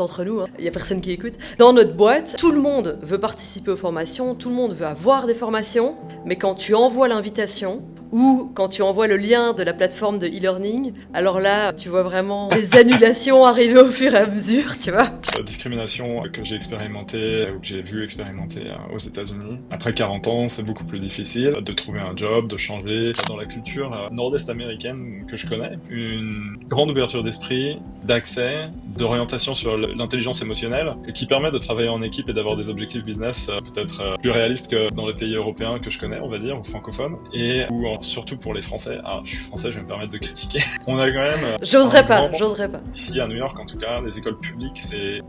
Entre nous, il n'y a personne qui écoute. Dans notre boîte, tout le monde veut participer aux formations, tout le monde veut avoir des formations, mais quand tu envoies l'invitation ou quand tu envoies le lien de la plateforme de e-learning, alors là, tu vois vraiment les annulations arriver au fur et à mesure, tu vois. La discrimination que j'ai expérimentée ou que j'ai vu expérimenter aux États-Unis. Après 40 ans, c'est beaucoup plus difficile de trouver un job, de changer. Dans la culture nord-est américaine que je connais, une grande ouverture d'esprit, d'accès, d'orientation sur l'intelligence émotionnelle qui permet de travailler en équipe et d'avoir des objectifs business peut-être plus réalistes que dans les pays européens que je connais, on va dire, ou francophones. Et où, surtout pour les Français, je suis français, je vais me permettre de critiquer. On a quand même... J'oserais pas. Ici à New York en tout cas, les écoles publiques,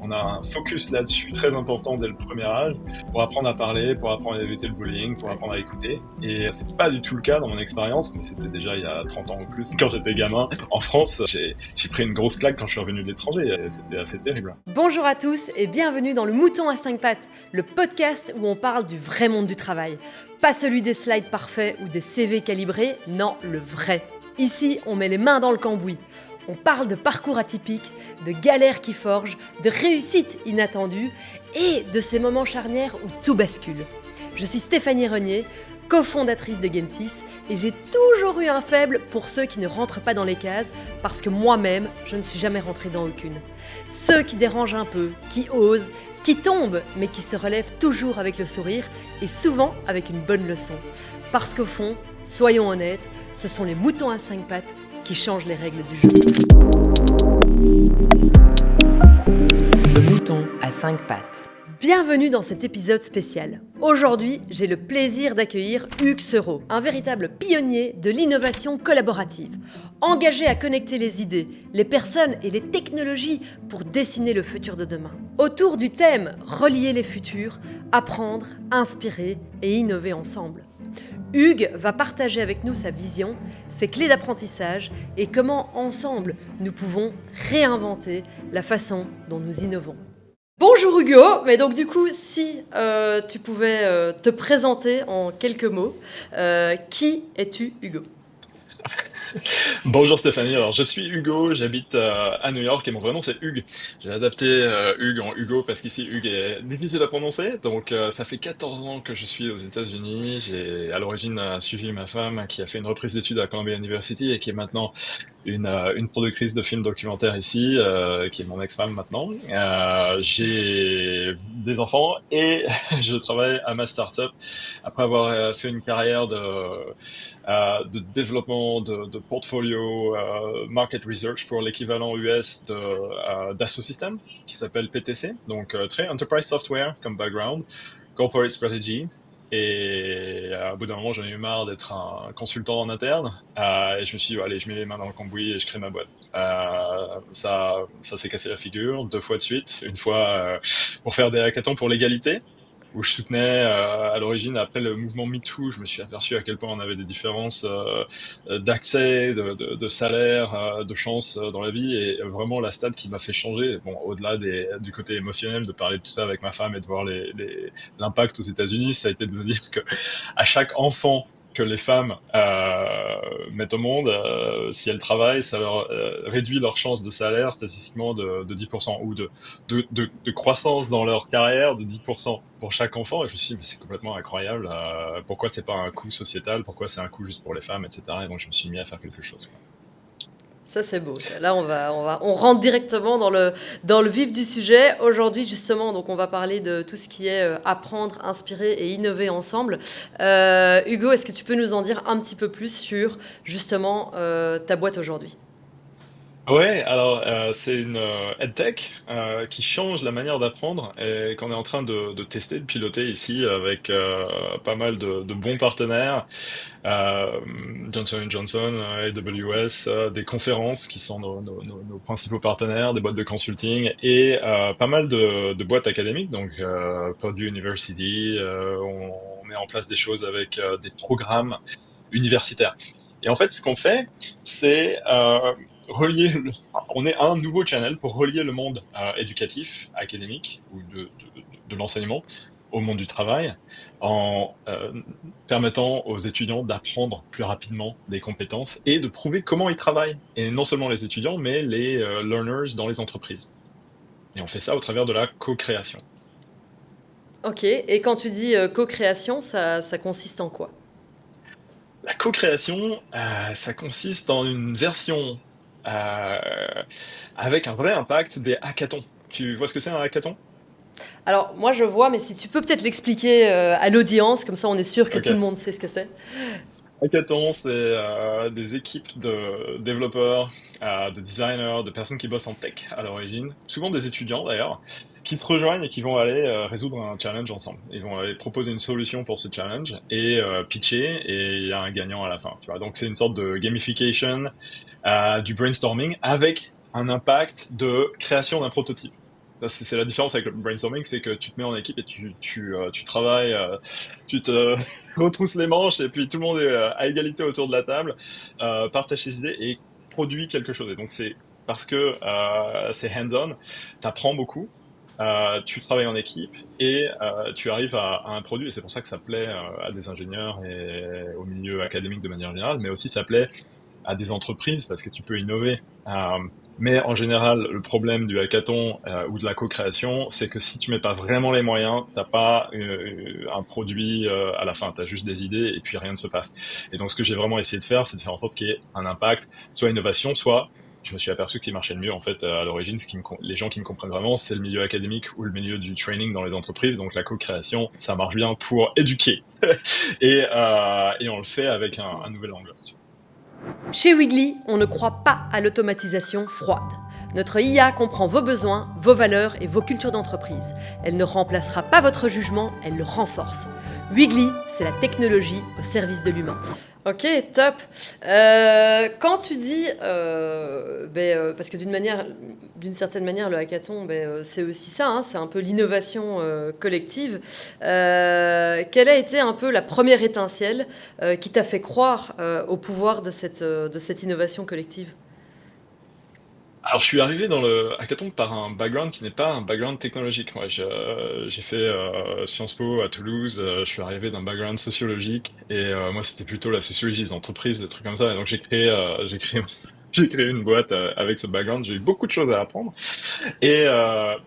on a un focus là-dessus très important dès le premier âge pour apprendre à parler, pour apprendre à éviter le bullying, pour apprendre à écouter. Et c'est pas du tout le cas dans mon expérience, mais c'était déjà il y a 30 ans ou plus. Quand j'étais gamin, en France, j'ai pris une grosse claque quand je suis revenu de l'étranger. Et c'était assez terrible. Bonjour à tous et bienvenue dans le Mouton à 5 pattes, le podcast où on parle du vrai monde du travail. Pas celui des slides parfaits ou des CV calibrés, non, le vrai. Ici, on met les mains dans le cambouis. On parle de parcours atypiques, de galères qui forgent, de réussites inattendues et de ces moments charnières où tout bascule. Je suis Stéphanie Renier, cofondatrice de Gentis, et j'ai toujours eu un faible pour ceux qui ne rentrent pas dans les cases, parce que moi-même, je ne suis jamais rentrée dans aucune. Ceux qui dérangent un peu, qui osent, qui tombent, mais qui se relèvent toujours avec le sourire, et souvent avec une bonne leçon. Parce qu'au fond, soyons honnêtes, ce sont les moutons à 5 pattes qui changent les règles du jeu. Le mouton à 5 pattes. Bienvenue dans cet épisode spécial. Aujourd'hui, j'ai le plaisir d'accueillir Hugues Sereau, un véritable pionnier de l'innovation collaborative, engagé à connecter les idées, les personnes et les technologies pour dessiner le futur de demain. Autour du thème « Relier les futurs », apprendre, inspirer et innover ensemble. Hugues va partager avec nous sa vision, ses clés d'apprentissage et comment, ensemble, nous pouvons réinventer la façon dont nous innovons. Bonjour Hugo, mais donc du coup, si tu pouvais te présenter en quelques mots, qui es-tu Hugo ? Bonjour Stéphanie, alors je suis Hugo, j'habite à New York et mon vrai nom c'est Hugues. J'ai adapté Hugues en Hugo parce qu'ici Hugues est difficile à prononcer, donc ça fait 14 ans que je suis aux États-Unis. J'ai à l'origine suivi ma femme qui a fait une reprise d'études à Columbia University et qui est maintenant une productrice de films documentaires ici, qui est mon ex-femme maintenant. J'ai des enfants et je travaille à ma start-up après avoir fait une carrière de développement de portfolio market research pour l'équivalent US d'Asso System qui s'appelle PTC, donc très enterprise software comme background, corporate strategy. Et au bout d'un moment, j'en ai eu marre d'être un consultant en interne. Et je me suis dit, allez, je mets les mains dans le cambouis et je crée ma boîte. Ça s'est cassé la figure 2 fois de suite. Une fois pour faire des hackathons pour l'égalité, où je soutenais à l'origine, après le mouvement MeToo, je me suis aperçu à quel point on avait des différences d'accès, de salaire, de chance dans la vie, et vraiment la stat qui m'a fait changer, bon, au-delà du côté émotionnel, de parler de tout ça avec ma femme et de voir l'impact aux États-Unis, ça a été de me dire que à chaque enfant que les femmes mettent au monde, si elles travaillent, ça leur réduit leur chance de salaire statistiquement de 10%, ou de croissance dans leur carrière de 10% pour chaque enfant. Et je me suis dit, mais c'est complètement incroyable. Pourquoi c'est pas un coût sociétal? Pourquoi c'est un coût juste pour les femmes, etc. Et donc je me suis mis à faire quelque chose, quoi. Ça c'est beau. Là on rentre directement dans le vif du sujet. Aujourd'hui justement, donc on va parler de tout ce qui est apprendre, inspirer et innover ensemble. Hugo, est-ce que tu peux nous en dire un petit peu plus sur justement ta boîte aujourd'hui ? Ouais, alors c'est une EdTech qui change la manière d'apprendre et qu'on est en train de tester, de piloter ici avec pas mal de bons partenaires, euh, Johnson Johnson, AWS, des conférences qui sont nos principaux partenaires, des boîtes de consulting et pas mal de boîtes académiques, donc Purdue University, on met en place des choses avec des programmes universitaires. Et en fait, ce qu'on fait, c'est relier. On est un nouveau channel pour relier le monde éducatif, académique ou de l'enseignement au monde du travail, en permettant aux étudiants d'apprendre plus rapidement des compétences et de prouver comment ils travaillent. Et non seulement les étudiants, mais les learners dans les entreprises. Et on fait ça au travers de la co-création. Ok, et quand tu dis co-création, ça consiste en quoi? La co-création, ça consiste en une version euh, avec un vrai impact des hackathons. Tu vois ce que c'est un hackathon? Alors, moi je vois, mais si tu peux peut-être l'expliquer à l'audience, comme ça on est sûr que Ok. tout le monde sait ce que c'est. Hackathon, c'est des équipes de développeurs, de designers, de personnes qui bossent en tech à l'origine, souvent des étudiants d'ailleurs, qui se rejoignent et qui vont aller résoudre un challenge ensemble. Ils vont aller proposer une solution pour ce challenge et pitcher, et il y a un gagnant à la fin. Tu vois. Donc c'est une sorte de gamification, du brainstorming avec un impact de création d'un prototype. C'est la différence avec le brainstorming, c'est que tu te mets en équipe et tu travailles, tu te retrousses les manches et puis tout le monde est à égalité autour de la table, partage ses idées et produit quelque chose. Et donc c'est parce que c'est hands-on, t'apprends beaucoup, tu travailles en équipe et tu arrives à un produit. Et c'est pour ça que ça plaît à des ingénieurs et au milieu académique de manière générale, mais aussi ça plaît à des entreprises parce que tu peux innover. Mais en général, le problème du hackathon ou de la co-création, c'est que si tu mets pas vraiment les moyens, t'as pas un produit à la fin, t'as juste des idées et puis rien ne se passe. Et donc ce que j'ai vraiment essayé de faire, c'est de faire en sorte qu'il y ait un impact, soit innovation, soit je me suis aperçu qu'il marchait le mieux en fait à l'origine. Les gens qui me comprennent vraiment, c'est le milieu académique ou le milieu du training dans les entreprises. Donc la co-création, ça marche bien pour éduquer et on le fait avec un nouvel angle. Chez Wiggly, on ne croit pas à l'automatisation froide. Notre IA comprend vos besoins, vos valeurs et vos cultures d'entreprise. Elle ne remplacera pas votre jugement, elle le renforce. Wiggly, c'est la technologie au service de l'humain. Ok, top. Quand tu dis, parce que d'une certaine manière, le hackathon, c'est aussi ça, hein, c'est un peu l'innovation collective. Quelle a été un peu la première étincelle qui t'a fait croire au pouvoir de cette innovation collective? Alors, je suis arrivé dans le hackathon par un background qui n'est pas un background technologique. Moi, j'ai fait Sciences Po à Toulouse. Je suis arrivé d'un background sociologique et moi, c'était plutôt la sociologie des entreprises, des trucs comme ça. Et donc, j'ai créé une boîte avec ce background. J'ai eu beaucoup de choses à apprendre. Et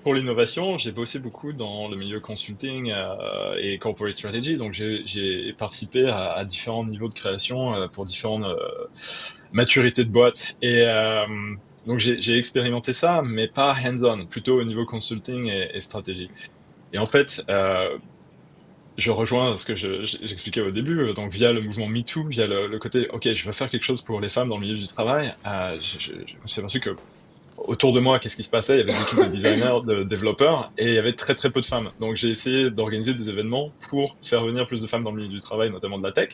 pour l'innovation, j'ai bossé beaucoup dans le milieu consulting et corporate strategy. Donc, j'ai participé à différents niveaux de création pour différentes maturité de boîte. Et donc j'ai expérimenté ça, mais pas hands-on, plutôt au niveau consulting et stratégie. Et en fait, je rejoins ce que j'expliquais au début, donc via le mouvement MeToo, via le côté, ok, je veux faire quelque chose pour les femmes dans le milieu du travail. Je me suis aperçu que autour de moi, qu'est-ce qui se passait? Il y avait des équipes de designers, de développeurs, et il y avait très très peu de femmes. Donc j'ai essayé d'organiser des événements pour faire venir plus de femmes dans le milieu du travail, notamment de la tech.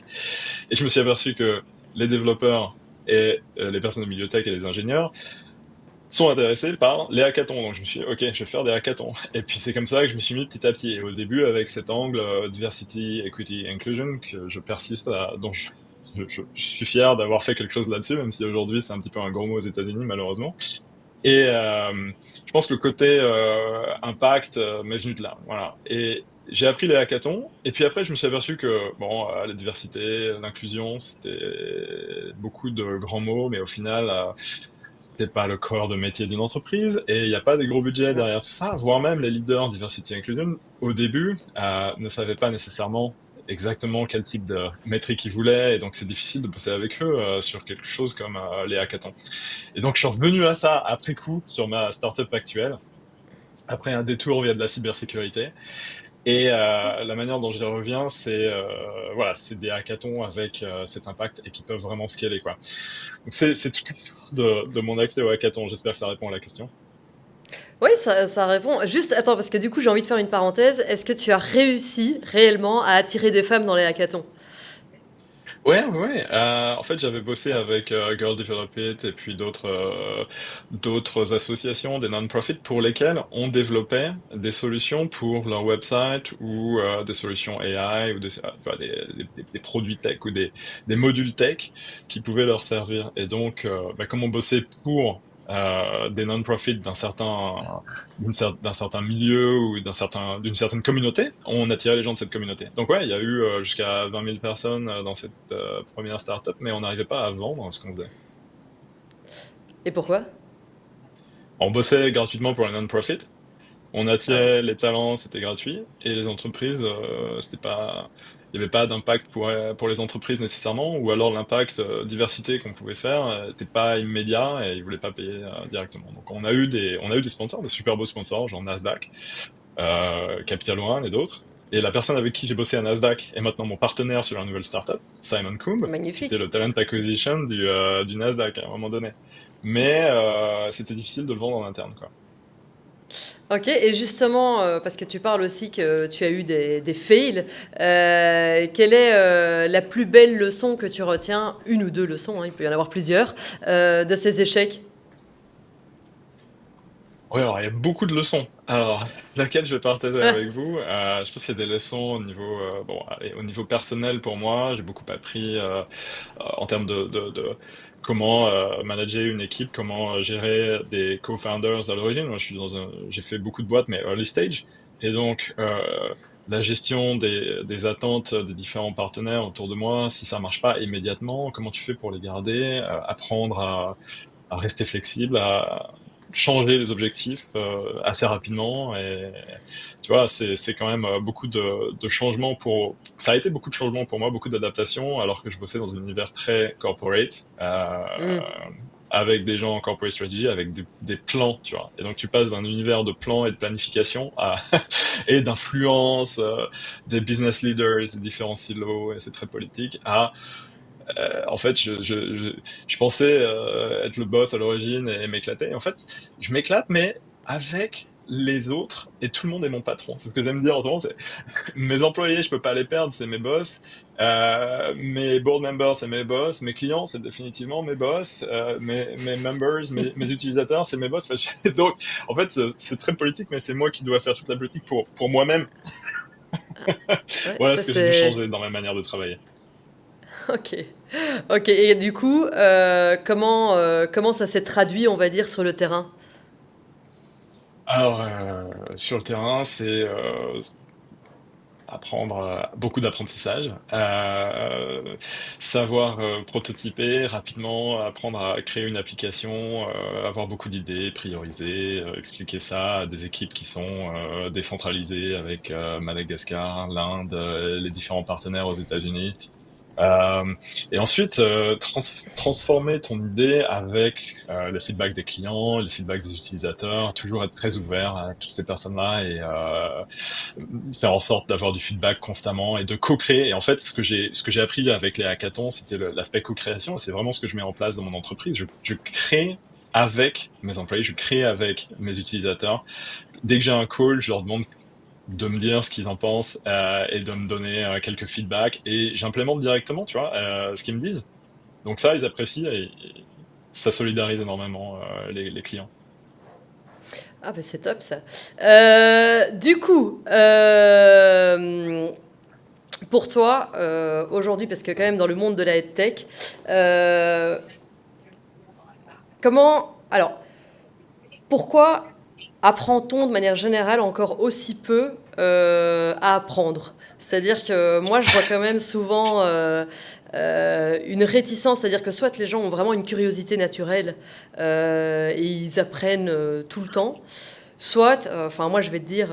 Et je me suis aperçu que les développeurs et les personnes au milieu tech et les ingénieurs sont intéressés par les hackathons. Donc je me suis dit, ok, je vais faire des hackathons. Et puis c'est comme ça que je me suis mis petit à petit. Et au début, avec cet angle diversity, equity, inclusion, que je persiste à, dont je suis fier d'avoir fait quelque chose là-dessus, même si aujourd'hui c'est un petit peu un gros mot aux États-Unis, malheureusement. Et je pense que le côté impact m'est venu de là. Voilà. Et j'ai appris les hackathons. Et puis après, je me suis aperçu que bon, la diversité, l'inclusion, c'était beaucoup de grands mots, mais au final, c'était pas le corps de métier d'une entreprise. Et il n'y a pas des gros budgets derrière tout ça. Voire même les leaders diversity inclusion, au début, ne savaient pas nécessairement exactement quel type de métrique ils voulaient. Et donc, c'est difficile de bosser avec eux sur quelque chose comme les hackathons. Et donc, je suis revenu à ça après coup sur ma startup actuelle, après un détour via de la cybersécurité. Et la manière dont j'y reviens, voilà, c'est des hackathons avec cet impact et qui peuvent vraiment scaler, quoi. Donc, c'est toute l'histoire de mon accès au hackathon. J'espère que ça répond à la question. Oui, ça répond. Juste, attends, parce que du coup, j'ai envie de faire une parenthèse. Est-ce que tu as réussi réellement à attirer des femmes dans les hackathons? Ouais, ouais, ouais. En fait, j'avais bossé avec Girl Develop It et puis d'autres associations, des non-profits pour lesquelles on développait des solutions pour leur website ou des solutions AI ou enfin, des produits tech ou des modules tech qui pouvaient leur servir. Et donc, bah, comme on bossait pour des non-profits d'un certain milieu ou d'une certaine communauté, on attirait les gens de cette communauté. Donc ouais, il y a eu jusqu'à 20 000 personnes dans cette première startup, mais on n'arrivait pas à vendre ce qu'on faisait. Et pourquoi? On bossait gratuitement pour un non-profit, On Ah ouais. attirait les talents, c'était gratuit, et les entreprises, c'était pas, il n'y avait pas d'impact pour les entreprises nécessairement, ou alors l'impact diversité qu'on pouvait faire n'était pas immédiat et ils voulaient pas payer directement. Donc on a eu des sponsors, des super beaux sponsors, genre Nasdaq, Capital One et d'autres. Et la personne avec qui j'ai bossé à Nasdaq est maintenant mon partenaire sur la nouvelle startup, Simon Coombe, qui était Magnifique. le talent acquisition du Nasdaq à un moment donné. Mais c'était difficile de le vendre en interne, quoi. Ok, et justement, parce que tu parles aussi que tu as eu des fails, quelle est la plus belle leçon que tu retiens, une ou deux leçons, hein, il peut y en avoir plusieurs, de ces échecs? Oui, alors il y a beaucoup de leçons. Alors, laquelle je vais partager Ah, avec vous? Je pense qu'il y a des leçons au niveau, bon, allez, au niveau personnel pour moi. J'ai beaucoup appris en termes de comment manager une équipe, comment gérer des co-founders à l'origine. Moi, j'ai fait beaucoup de boîtes, mais early stage, et donc la gestion des attentes des différents partenaires autour de moi. Si ça marche pas immédiatement, comment tu fais pour les garder? Apprendre à rester flexible, à changer les objectifs assez rapidement. Et tu vois, c'est quand même beaucoup de changements Ça a été beaucoup de changements pour moi, beaucoup d'adaptations, alors que je bossais dans un univers très corporate. hmm. Avec des gens en corporate strategy, avec des plans, tu vois. Et donc tu passes d'un univers de plans et de planification et d'influence des business leaders, des différents silos, et c'est très politique, à en fait, je pensais être le boss à l'origine et m'éclater. Et en fait, je m'éclate, mais avec les autres, et tout le monde est mon patron. C'est ce que j'aime dire en ce moment. C'est mes employés, je peux pas les perdre, c'est mes boss. Mes board members, c'est mes boss. Mes clients, c'est définitivement mes boss. Mes members, mes utilisateurs, c'est mes boss. Enfin, donc, en fait, c'est très politique, mais c'est moi qui dois faire toute la politique pour moi-même. Ouais, Voilà ça ce que j'ai dû c'est... changer dans ma manière de travailler. Ok. Ok, et du coup, comment ça s'est traduit, on va dire, sur le terrain? Alors, sur le terrain, c'est apprendre beaucoup d'apprentissage, savoir prototyper rapidement, apprendre à créer une application, avoir beaucoup d'idées, prioriser, expliquer ça à des équipes qui sont décentralisées avec Madagascar, l'Inde, les différents partenaires aux États-Unis. Euh, et ensuite, transformer ton idée avec le feedback des clients, le feedback des utilisateurs, toujours être très ouvert à toutes ces personnes-là et faire en sorte d'avoir du feedback constamment et de co-créer. Et en fait, ce que j'ai appris avec les hackathons, c'était l'aspect co-création. C'est vraiment ce que je mets en place dans mon entreprise. Je crée avec mes employés, je crée avec mes utilisateurs. Dès que j'ai un call, je leur demande de me dire ce qu'ils en pensent et de me donner quelques feedbacks et j'implémente directement, tu vois, ce qu'ils me disent. Donc ça, ils apprécient et ça solidarise énormément les clients. Ah ben c'est top ça. Du coup, pour toi, aujourd'hui, parce que quand même dans le monde de la tech, euh, alors, pourquoi apprend-on de manière générale encore aussi peu à apprendre? C'est-à-dire que moi, je vois quand même souvent une réticence, c'est-à-dire que soit les gens ont vraiment une curiosité naturelle et ils apprennent tout le temps, soit, enfin moi je vais te dire,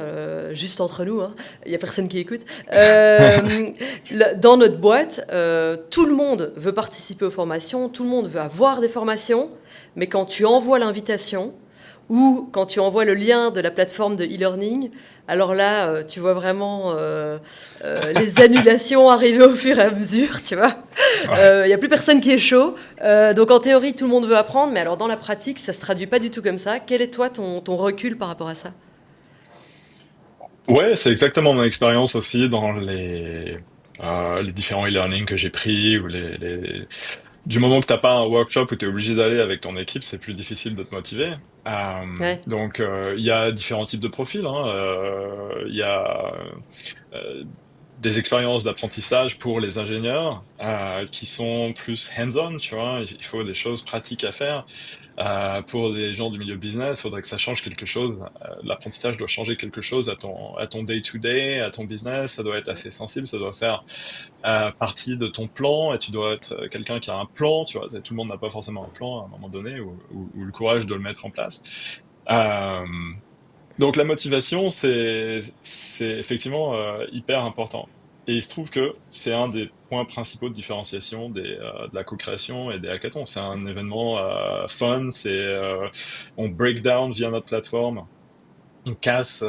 juste entre nous, hein, il n'y a personne qui écoute, dans notre boîte, tout le monde veut participer aux formations, tout le monde veut avoir des formations, mais quand tu envoies l'invitation ou quand tu envoies le lien de la plateforme de e-learning, alors là, tu vois vraiment les annulations arriver au fur et à mesure, tu vois. Ouais. Il n'y a plus personne qui est chaud. Donc en théorie, tout le monde veut apprendre, mais alors dans la pratique, ça se traduit pas du tout comme ça. Quel est toi ton recul par rapport à ça? Ouais, c'est exactement mon expérience aussi dans les différents e-learning que j'ai pris ou du moment que t'as pas un workshop où tu es obligé d'aller avec ton équipe, c'est plus difficile de te motiver. Ouais. Donc, il y a différents types de profils, hein. Il y a euh, des expériences d'apprentissage pour les ingénieurs qui sont plus hands-on, tu vois. Il faut des choses pratiques à faire. Pour les gens du milieu business, il faudrait que ça change quelque chose. L'apprentissage doit changer quelque chose à ton day-to-day, à ton business. Ça doit être assez sensible, ça doit faire partie de ton plan et tu dois être quelqu'un qui a un plan, tu vois. Tout le monde n'a pas forcément un plan à un moment donné ou le courage de le mettre en place. Euh, Donc la motivation, c'est effectivement hyper important. Et il se trouve que c'est un des points principaux de différenciation de la co-création et des hackathons. C'est un événement fun, on break down via notre plateforme, on casse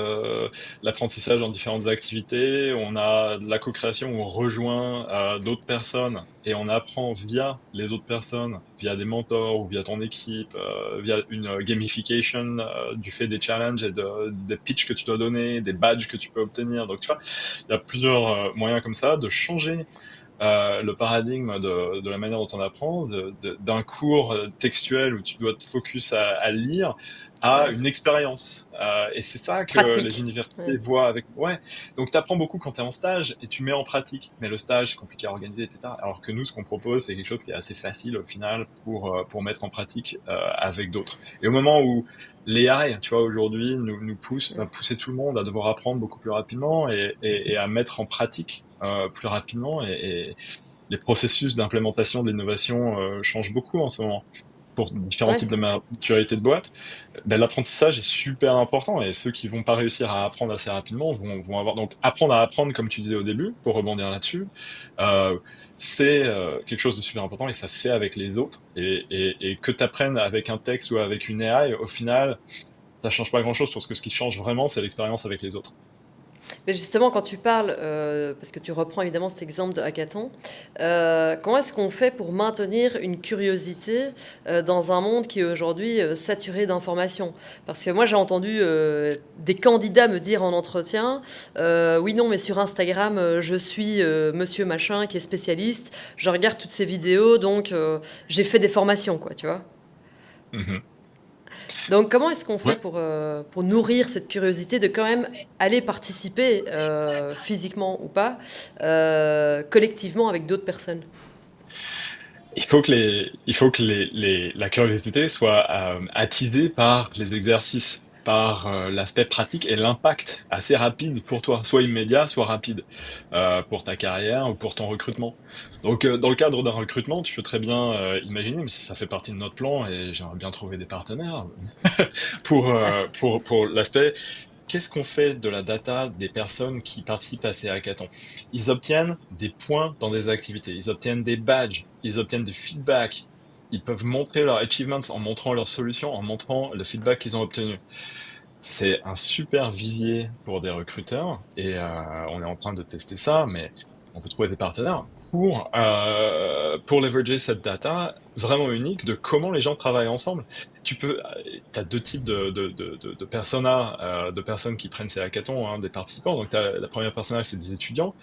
l'apprentissage dans différentes activités, on a de la co-création où on rejoint d'autres personnes et on apprend via les autres personnes, via des mentors ou via ton équipe, via une gamification du fait des challenges et des pitchs que tu dois donner, des badges que tu peux obtenir. Donc tu vois, il y a plusieurs moyens comme ça de changer le paradigme de la manière dont on apprend, d'un cours textuel où tu dois te focus à lire, à Ouais, une expérience. Et c'est ça que les pratique. universités Ouais. voient avec... Ouais, donc tu apprends beaucoup quand tu es en stage et tu mets en pratique. Mais le stage, c'est compliqué à organiser, etc. Alors que nous, ce qu'on propose, c'est quelque chose qui est assez facile au final pour mettre en pratique avec d'autres. Et au moment où l'AI, tu vois, aujourd'hui, nous pousse, va Ouais. pousser tout le monde à devoir apprendre beaucoup plus rapidement et à mettre en pratique plus rapidement et les processus d'implémentation de l'innovation changent beaucoup en ce moment pour différents Ouais. types de maturité de boîte. Ben, l'apprentissage est super important et ceux qui vont pas réussir à apprendre assez rapidement vont avoir donc apprendre à apprendre comme tu disais au début pour rebondir là-dessus. euh, c'est quelque chose de super important et ça se fait avec les autres et que tu apprennes avec un texte ou avec une AI, au final, ça change pas grand-chose parce que ce qui change vraiment, c'est l'expérience avec les autres. Mais justement, quand tu parles, parce que tu reprends évidemment cet exemple de hackathon, comment est-ce qu'on fait pour maintenir une curiosité dans un monde qui est aujourd'hui saturé d'informations? Parce que moi, j'ai entendu des candidats me dire en entretien, oui, non, mais sur Instagram, je suis monsieur machin qui est spécialiste, je regarde toutes ces vidéos, donc j'ai fait des formations, quoi, tu vois. Mhm. Donc, comment est-ce qu'on fait Ouais. pour nourrir cette curiosité de quand même aller participer, physiquement ou pas, collectivement avec d'autres personnes? Il faut que la curiosité soit attisée par les exercices, par l'aspect pratique et l'impact assez rapide pour toi, soit immédiat, soit rapide, pour ta carrière ou pour ton recrutement. Donc, dans le cadre d'un recrutement, tu peux très bien imaginer, mais si ça fait partie de notre plan et j'aimerais bien trouver des partenaires pour l'aspect. Qu'est-ce qu'on fait de la data des personnes qui participent à ces hackathons? Ils obtiennent des points dans des activités, ils obtiennent des badges, ils obtiennent du feedback, ils peuvent montrer leurs achievements en montrant leurs solutions, en montrant le feedback qu'ils ont obtenu. C'est un super vivier pour des recruteurs et on est en train de tester ça, mais on veut trouver des partenaires pour leverager cette data vraiment unique de comment les gens travaillent ensemble. Tu as deux types de personas, de personnes qui prennent ces hackathons, hein, des participants. Donc la première persona, c'est des étudiants.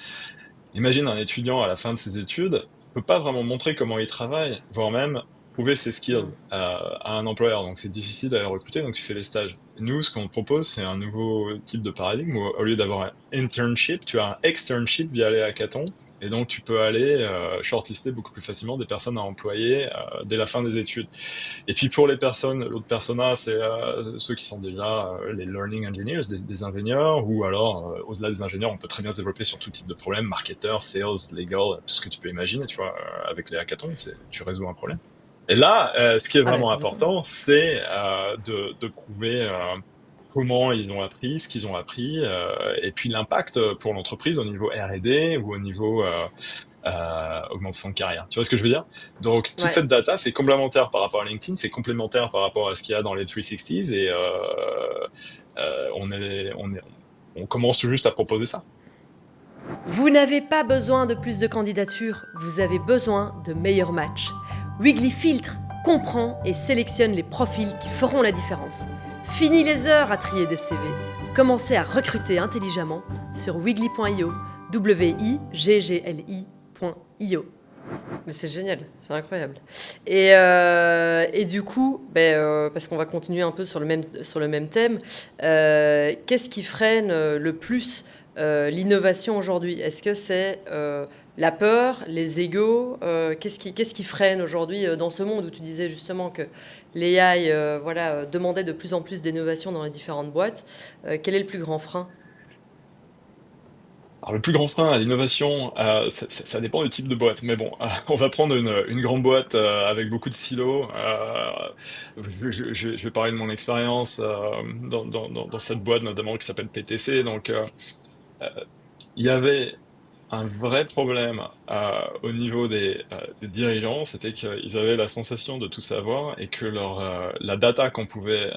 Imagine un étudiant à la fin de ses études, peut pas vraiment montrer comment il travaille, voire même prouver ses skills Non. à un employeur. Donc c'est difficile d'aller recruter, donc tu fais les stages. Nous, ce qu'on propose, c'est un nouveau type de paradigme où au lieu d'avoir un internship, tu as un externship via les hackathons. Et donc tu peux aller shortlister beaucoup plus facilement des personnes à employer dès la fin des études. Et puis pour les personnes, l'autre persona, c'est ceux qui sont déjà les learning engineers, des ingénieurs, ou alors au-delà des ingénieurs, on peut très bien se développer sur tout type de problème, marketeur, sales, legal, tout ce que tu peux imaginer, tu vois, avec les hackathons, tu résous un problème. Et là, ce qui est Ah mais vraiment important, c'est de prouver comment ils ont appris, ce qu'ils ont appris, et puis l'impact pour l'entreprise au niveau R&D ou au niveau augmentation de carrière. Tu vois ce que je veux dire? Donc, toute ouais. cette data, c'est complémentaire par rapport à LinkedIn, c'est complémentaire par rapport à ce qu'il y a dans les 360s et on commence tout juste à proposer ça. Vous n'avez pas besoin de plus de candidatures, vous avez besoin de meilleurs matchs. Wiggly filtre, comprend et sélectionne les profils qui feront la différence. Fini les heures à trier des CV. Commencez à recruter intelligemment sur wiggly.io, wiggli.io. Mais c'est génial, c'est incroyable. Et du coup, parce qu'on va continuer un peu sur le même thème, qu'est-ce qui freine le plus l'innovation aujourd'hui? Est-ce que c'est la peur, les égos? Qu'est-ce qui freine aujourd'hui dans ce monde où tu disais justement que l'AI voilà, demandait de plus en plus d'innovation dans les différentes boîtes? Quel est le plus grand frein? Alors le plus grand frein à l'innovation, ça dépend du type de boîte. Mais bon, on va prendre une grande boîte avec beaucoup de silos. Je vais parler de mon expérience dans cette boîte notamment qui s'appelle PTC. Donc euh, il y avait un vrai problème au niveau des dirigeants, c'était qu'ils avaient la sensation de tout savoir et que la data qu'on pouvait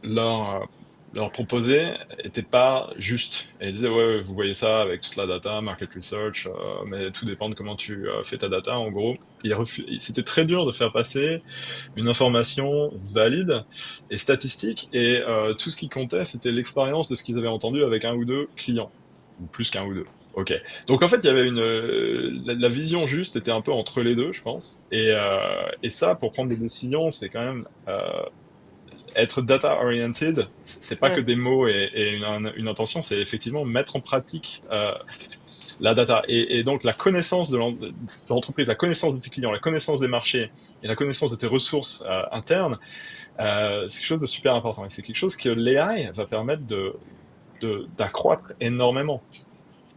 leur, euh, leur proposer était pas juste. Et ils disaient, ouais, ouais, vous voyez ça avec toute la data, market research, mais tout dépend de comment tu fais ta data, en gros. C'était très dur de faire passer une information valide et statistique, et tout ce qui comptait, c'était l'expérience de ce qu'ils avaient entendu avec un ou deux clients, ou plus qu'un ou deux. Ok. Donc en fait, il y avait la vision juste était un peu entre les deux, je pense. Et ça, pour prendre des décisions, c'est quand même être data oriented. C'est pas que Ouais. des mots et une intention, c'est effectivement mettre en pratique la data. Et donc la connaissance de l'entreprise, la connaissance de tes clients, la connaissance des marchés et la connaissance de tes ressources internes, c'est quelque chose de super important. Et c'est quelque chose que l'AI va permettre d'accroître énormément,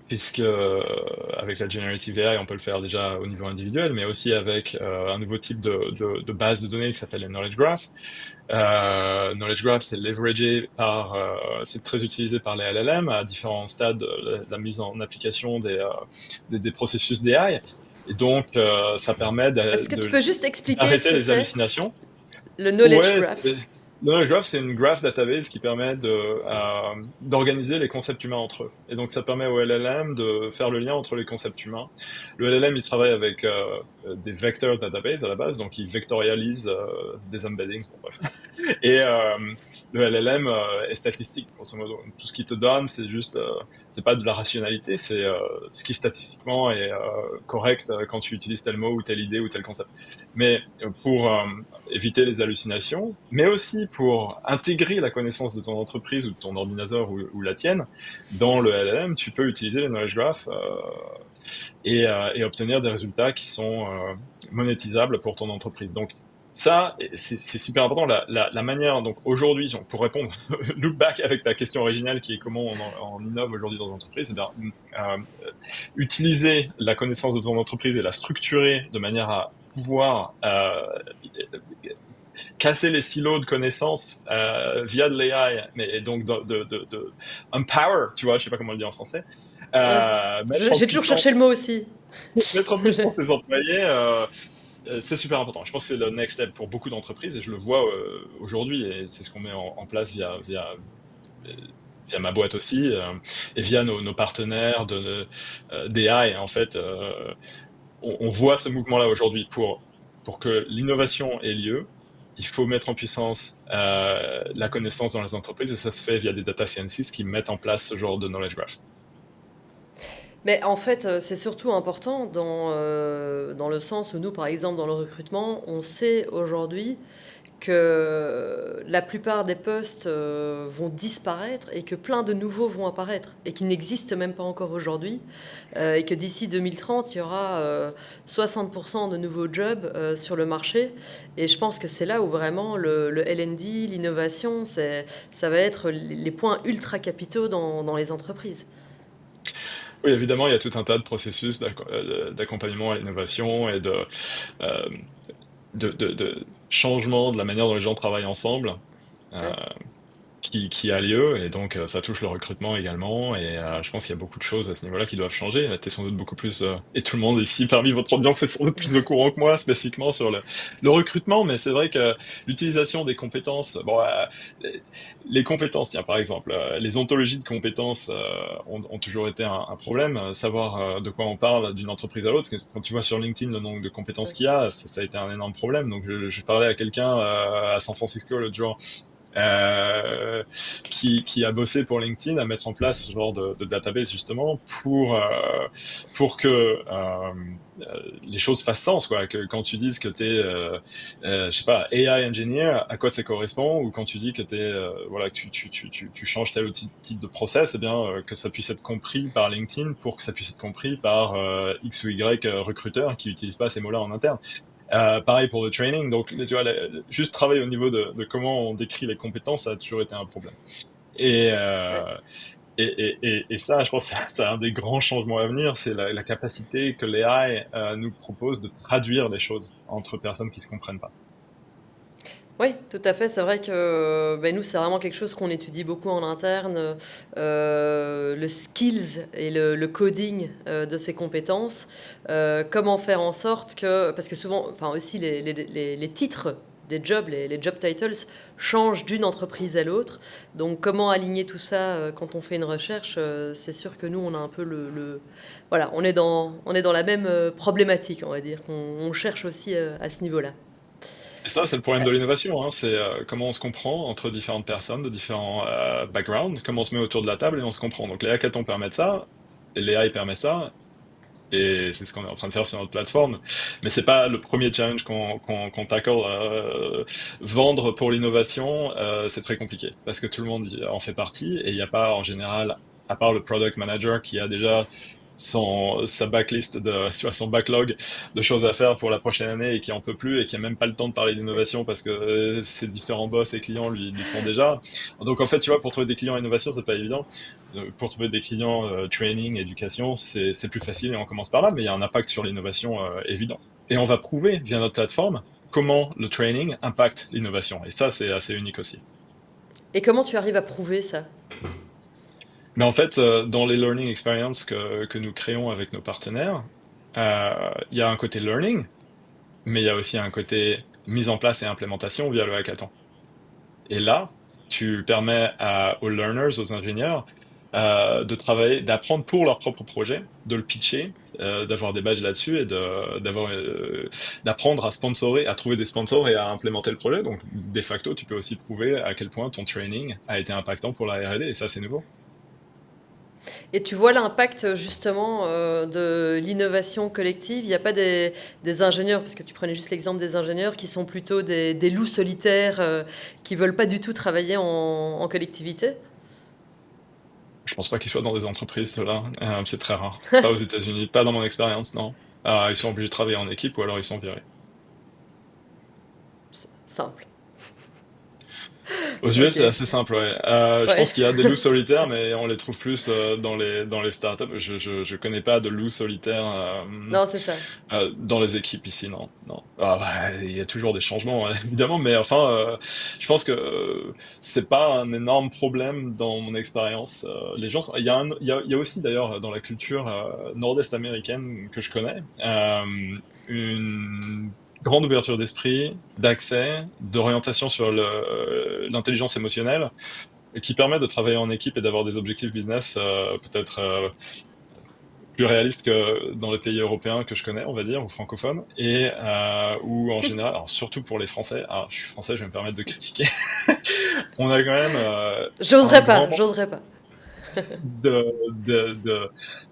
puisque avec la generative AI, on peut le faire déjà au niveau individuel, mais aussi avec un nouveau type de base de données qui s'appelle les knowledge graph. Knowledge graph, c'est leveragé c'est très utilisé par les LLM à différents stades de la mise en application des processus d'AI. Et donc, ça permet Est-ce que tu peux juste expliquer ce d'arrêter que les c'est, hallucinations. le knowledge Ouais, graph? le knowledge graph, c'est une graph database qui permet d'organiser les concepts humains entre eux. Et donc, ça permet au LLM de faire le lien entre les concepts humains. Le LLM, il travaille avec des vector databases à la base, donc il vectorialise des embeddings, bon, bref. Et le LLM est statistique, grosso modo. Tout ce qu'il te donne, c'est pas de la rationalité, c'est ce qui statistiquement est correct quand tu utilises tel mot ou telle idée ou tel concept. Mais pour éviter les hallucinations, mais aussi pour intégrer la connaissance de ton entreprise ou de ton ordinateur ou la tienne dans le LLM, tu peux utiliser les knowledge graph et obtenir des résultats qui sont monétisables pour ton entreprise. Donc ça, c'est super important. La manière, donc aujourd'hui, pour répondre, look back avec la question originale qui est comment on innove aujourd'hui dans l'entreprise, c'est-à-dire utiliser la connaissance de ton entreprise et la structurer de manière à pouvoir casser les silos de connaissances via de l'AI, mais et donc de empower, tu vois, je sais pas comment le dire en français, Ouais. mettre en J'ai toujours cherché le puissance mot aussi. mettre en puissance les employés, c'est super important. Je pense que c'est le next step pour beaucoup d'entreprises et je le vois aujourd'hui et c'est ce qu'on met en place euh, via ma boîte aussi et via nos partenaires d'AI. En fait, on voit ce mouvement-là aujourd'hui. Pour que l'innovation ait lieu, il faut mettre en puissance la connaissance dans les entreprises et ça se fait via des data scientists qui mettent en place ce genre de knowledge graph. Mais en fait, c'est surtout important dans le sens où nous, par exemple, dans le recrutement, on sait aujourd'hui que la plupart des postes vont disparaître et que plein de nouveaux vont apparaître et qui n'existent même pas encore aujourd'hui et que d'ici 2030, il y aura 60% de nouveaux jobs sur le marché. Et je pense que c'est là où vraiment le L&D, l'innovation, ça va être les points ultra capitaux dans les entreprises. Oui, évidemment, il y a tout un tas de processus d'accompagnement à l'innovation et euh, de changement de la manière dont les gens travaillent ensemble. Euh, Ouais. qui a lieu, et donc ça touche le recrutement également, et je pense qu'il y a beaucoup de choses à ce niveau-là qui doivent changer. Tu es sans doute beaucoup plus, et tout le monde ici parmi votre audience est sans doute plus au courant que moi, spécifiquement sur le recrutement, mais c'est vrai que l'utilisation des compétences, bon, les compétences, tiens, par exemple, les ontologies de compétences ont toujours été un problème, savoir de quoi on parle d'une entreprise à l'autre. Quand tu vois sur LinkedIn le nombre de compétences qu'il y a, ça a été un énorme problème. Donc je parlais à quelqu'un à San Francisco l'autre jour euh, qui a bossé pour LinkedIn à mettre en place ce genre de database justement pour que les choses fassent sens, quoi. Que quand tu dises que t'es je sais pas, AI engineer, à quoi ça correspond, ou quand tu dis que t'es voilà, que tu changes tel ou tel type de process, eh bien que ça puisse être compris par LinkedIn pour que ça puisse être compris par X ou Y recruteurs qui utilisent pas ces mots-là en interne. Pareil pour le training, donc tu vois, juste travailler au niveau de comment on décrit les compétences, ça a toujours été un problème. Et, Ouais. Et ça, je pense que c'est un des grands changements à venir, c'est la capacité que l'AI nous propose de traduire les choses entre personnes qui se comprennent pas. Oui, tout à fait. C'est vrai que ben, nous, c'est vraiment quelque chose qu'on étudie beaucoup en interne, le skills et le coding de ces compétences. Comment faire en sorte que... Parce que souvent, enfin aussi, les titres des jobs, les job titles, changent d'une entreprise à l'autre. Donc, comment aligner tout ça quand on fait une recherche, c'est sûr que nous, on a un peu voilà, on est dans la même problématique, on va dire, qu'on cherche aussi à ce niveau-là. Et ça, c'est le problème de l'innovation, hein, c'est comment on se comprend entre différentes personnes de différents backgrounds, comment on se met autour de la table et on se comprend. Donc les hackathons permettent ça, l'AI permet ça, et c'est ce qu'on est en train de faire sur notre plateforme. Mais c'est pas le premier challenge qu'on tackle. Vendre pour l'innovation, c'est très compliqué parce que tout le monde en fait partie et il n'y a pas en général, à part le product manager qui a déjà sa backlist tu vois, son backlog de choses à faire pour la prochaine année et qui en peut plus et qui a même pas le temps de parler d'innovation parce que ses différents boss et clients lui font déjà. Donc en fait, tu vois, pour trouver des clients innovation, c'est pas évident. Pour trouver des clients training, éducation, c'est plus facile et on commence par là, mais il y a un impact sur l'innovation évident. Et on va prouver via notre plateforme comment le training impacte l'innovation. Et ça, c'est assez unique aussi. Et comment tu arrives à prouver ça? Mais en fait, dans les learning experiences que nous créons avec nos partenaires, il y a un côté learning, mais il y a aussi un côté mise en place et implémentation via le hackathon. Et là, tu permets aux learners, aux ingénieurs, de travailler, d'apprendre pour leur propre projet, de le pitcher, d'avoir des badges là-dessus et d'apprendre à sponsorer, à trouver des sponsors et à implémenter le projet. Donc, de facto, tu peux aussi prouver à quel point ton training a été impactant pour la R&D et ça, c'est nouveau. Et tu vois l'impact justement de l'innovation collective. Il n'y a pas des ingénieurs, parce que tu prenais juste l'exemple des ingénieurs, qui sont plutôt des loups solitaires qui veulent pas du tout travailler en collectivité. Je pense pas qu'ils soient dans des entreprises, là. C'est très rare. Pas aux États-Unis, pas dans mon expérience, non. Ils sont obligés de travailler en équipe ou alors ils sont virés. Simple. Aux US, c'est Ok. assez simple, ouais. Je Ouais. pense qu'il y a des loups solitaires, mais on les trouve plus dans les startups. Je connais pas de loups solitaires Non, c'est ça. dans les équipes ici, non, non. Ah, bah, il y a toujours des changements, hein, évidemment, mais enfin, je pense que c'est pas un énorme problème dans mon expérience. Les gens, il y a aussi d'ailleurs dans la culture nord-est américaine que je connais, une grande ouverture d'esprit, d'accès, d'orientation sur l'intelligence émotionnelle, et qui permet de travailler en équipe et d'avoir des objectifs business peut-être plus réalistes que dans les pays européens que je connais, on va dire, ou francophones, et où en général, alors surtout pour les Français, alors je suis français, je vais me permettre de critiquer, on a quand même un J'oserais pas, grand j'oserais pas.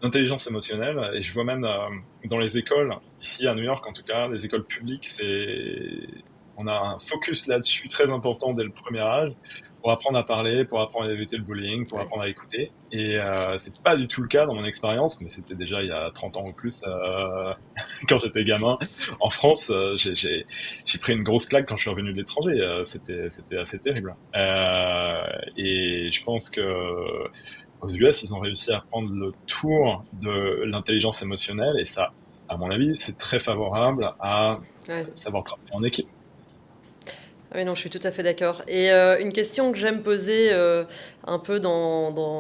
d'intelligence émotionnelle, et je vois même dans les écoles, ici à New York en tout cas, les écoles publiques, on a un focus là-dessus très important dès le premier âge, pour apprendre à parler, pour apprendre à éviter le bullying, pour Ouais. apprendre à écouter. Et c'est pas du tout le cas dans mon expérience, mais c'était déjà il y a 30 ans ou plus, quand j'étais gamin. En France, j'ai pris une grosse claque quand je suis revenu de l'étranger. C'était assez terrible. Et je pense que aux US, ils ont réussi à prendre le tour de l'intelligence émotionnelle et ça, à mon avis, c'est très favorable à Ouais. savoir travailler en équipe. Ah oui, non, je suis tout à fait d'accord. Et une question que j'aime poser un peu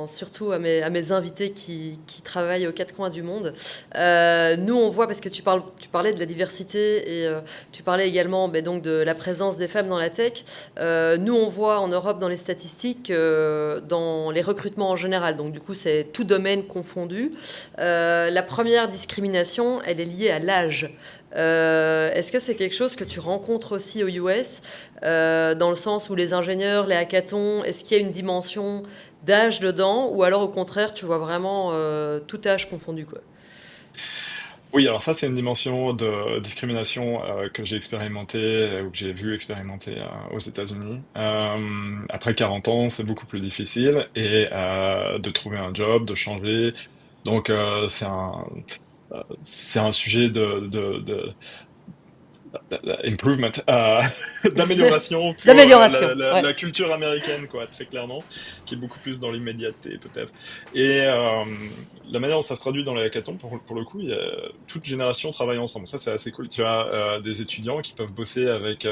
surtout à mes invités qui travaillent aux quatre coins du monde. Nous, on voit, parce que tu parlais de la diversité et tu parlais également ben, donc de la présence des femmes dans la tech. Nous, on voit en Europe dans les statistiques, dans les recrutements en général, donc du coup, c'est tout domaine confondu. La première discrimination, elle est liée à l'âge. Est-ce que c'est quelque chose que tu rencontres aussi aux US, dans le sens où les ingénieurs, les hackathons, est-ce qu'il y a une dimension d'âge dedans, ou alors au contraire, tu vois vraiment tout âge confondu, quoi. Oui, alors ça, c'est une dimension de discrimination que j'ai expérimenté ou que j'ai vu expérimenter aux États-Unis. Après 40 ans, c'est beaucoup plus difficile et de trouver un job, de changer. Donc, c'est un sujet improvement, d'amélioration pour D'amélioration, ouais. la culture américaine, quoi, très clairement, qui est beaucoup plus dans l'immédiateté, peut-être. Et la manière dont ça se traduit dans les hackathons, pour le coup, toute génération travaille ensemble. Ça, c'est assez cool. Tu as des étudiants qui peuvent bosser avec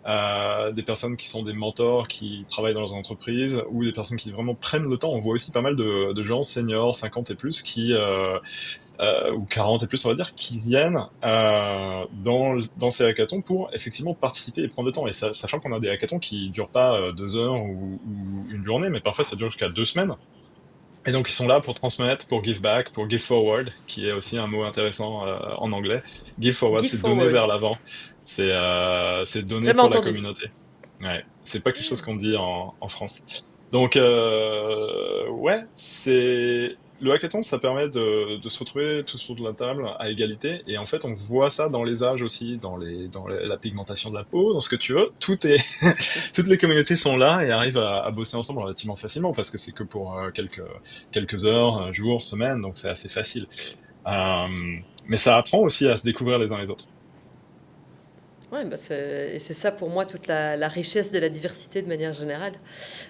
des personnes qui sont des mentors, qui travaillent dans leurs entreprises, ou des personnes qui vraiment prennent le temps. On voit aussi pas mal de gens seniors, 50 et plus, ou 40 et plus, on va dire, qui viennent dans ces hackathons pour effectivement participer et prendre le temps. Et sachant qu'on a des hackathons qui durent pas 2 heures ou une journée, mais parfois ça dure jusqu'à 2 semaines. Et donc ils sont là pour transmettre, pour give back, pour give forward, qui est aussi un mot intéressant en anglais. Give forward, Give c'est donner forward. vers l'avant. C'est donner Jamais pour la entendu. communauté. Ouais, c'est pas quelque chose qu'on dit en France. Donc ouais, c'est le hackathon, ça permet de se retrouver tous autour de la table à égalité. Et en fait, on voit ça dans les âges aussi, la pigmentation de la peau, dans ce que tu veux. Tout est toutes les communautés sont là et arrivent à bosser ensemble relativement facilement parce que c'est que pour quelques heures, jours, semaines, donc c'est assez facile. Euh, mais ça apprend aussi à se découvrir les uns les autres. Ouais, bah et c'est ça pour moi toute la richesse de la diversité de manière générale.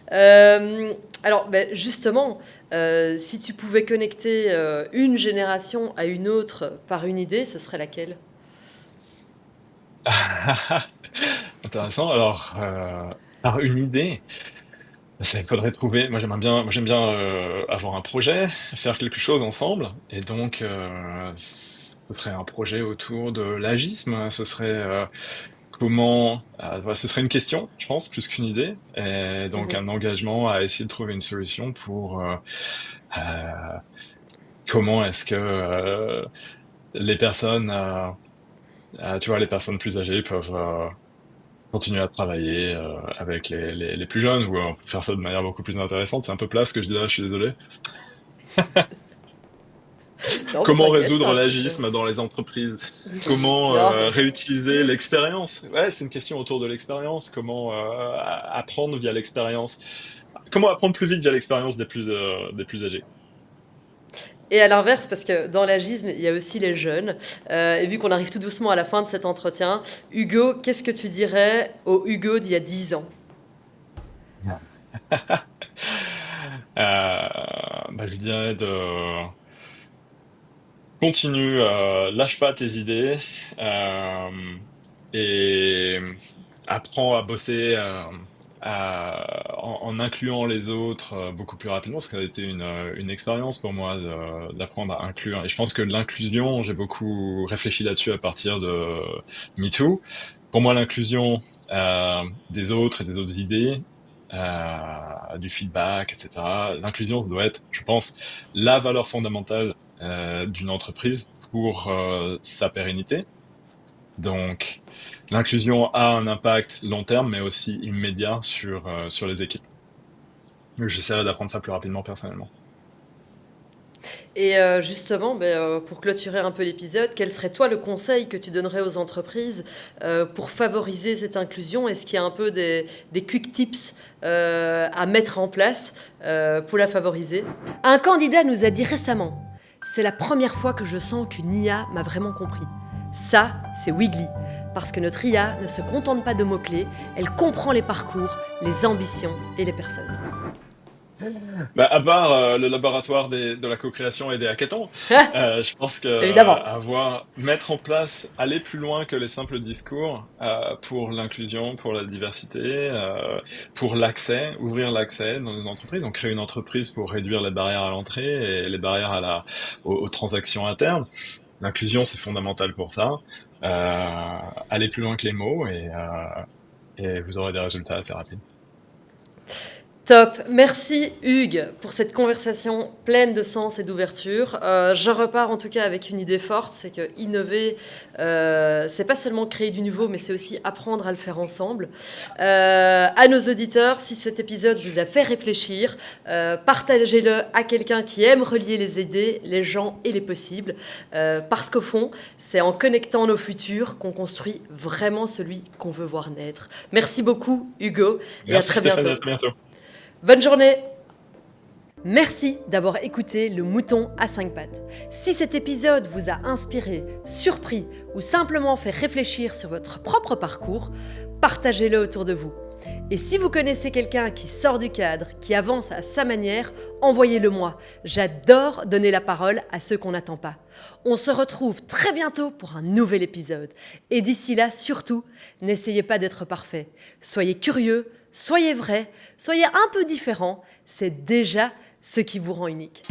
Alors, ben, justement, si tu pouvais connecter une génération à une autre par une idée, ce serait laquelle? Intéressant. Alors, par une idée, il faudrait trouver. Moi j'aime bien avoir un projet, faire quelque chose ensemble, et donc ce serait un projet autour de l'agisme. Ce serait voilà, ce serait une question, je pense, plus qu'une idée, et donc Mhm. un engagement à essayer de trouver une solution pour euh, comment est-ce que les personnes, tu vois, les personnes plus âgées peuvent continuer à travailler avec les plus jeunes, ou on peut faire ça de manière beaucoup plus intéressante. C'est un peu plat ce que je dis là, je suis désolé. Non, mais Comment t'inquiète, résoudre l'agisme dans les entreprises? Comment Non, mais réutiliser l'expérience? Ouais, c'est une question autour de l'expérience. Comment apprendre via l'expérience? Comment apprendre plus vite via l'expérience des plus âgés? et à l'inverse, parce que dans l'agisme, il y a aussi les jeunes. Et vu qu'on arrive tout doucement à la fin de cet entretien, Hugo, qu'est-ce que tu dirais au Hugo d'il y a 10 ans? Bah, je lui dirais de continue, lâche pas tes idées, euh, et apprends à bosser en incluant les autres beaucoup plus rapidement, parce que ça a été une expérience pour moi d'apprendre à inclure. Et je pense que l'inclusion, j'ai beaucoup réfléchi là-dessus à partir de MeToo. Pour moi, l'inclusion des autres et des autres idées, du feedback, etc. L'inclusion doit être, je pense, la valeur fondamentale d'une entreprise pour sa pérennité. Donc, l'inclusion a un impact long terme, mais aussi immédiat sur les équipes. J'essaierai d'apprendre ça plus rapidement personnellement. Et justement, ben, pour clôturer un peu l'épisode, quel serait toi le conseil que tu donnerais aux entreprises pour favoriser cette inclusion? Est-ce qu'il y a un peu des quick tips à mettre en place pour la favoriser? Un candidat nous a dit récemment, c'est la première fois que je sens qu'une IA m'a vraiment compris. Ça, c'est Wiggly. Parce que notre IA ne se contente pas de mots-clés, elle comprend les parcours, les ambitions et les personnes. Bah, à part le laboratoire de la co-création et des hackathons, je pense que Évidemment. mettre en place, aller plus loin que les simples discours pour l'inclusion, pour la diversité, pour l'accès, ouvrir l'accès dans une entreprise. On crée une entreprise pour réduire les barrières à l'entrée et les barrières aux transactions internes. L'inclusion, c'est fondamental pour ça. Aller plus loin que les mots et vous aurez des résultats assez rapides. Top. Merci Hugues pour cette conversation pleine de sens et d'ouverture. Je repars en tout cas avec une idée forte, c'est que innover, c'est pas seulement créer du nouveau, mais c'est aussi apprendre à le faire ensemble. À nos auditeurs, si cet épisode vous a fait réfléchir, partagez-le à quelqu'un qui aime relier les idées, les gens et les possibles, parce qu'au fond, c'est en connectant nos futurs qu'on construit vraiment celui qu'on veut voir naître. Merci beaucoup Hugo et à Merci très Stéphanie, à bientôt. très bientôt. Bonne journée! Merci d'avoir écouté le mouton à 5 pattes. Si cet épisode vous a inspiré, surpris ou simplement fait réfléchir sur votre propre parcours, partagez-le autour de vous. Et si vous connaissez quelqu'un qui sort du cadre, qui avance à sa manière, envoyez-le moi. J'adore donner la parole à ceux qu'on n'attend pas. On se retrouve très bientôt pour un nouvel épisode. Et d'ici là, surtout, n'essayez pas d'être parfait. Soyez curieux, soyez vrai, soyez un peu différent. C'est déjà ce qui vous rend unique.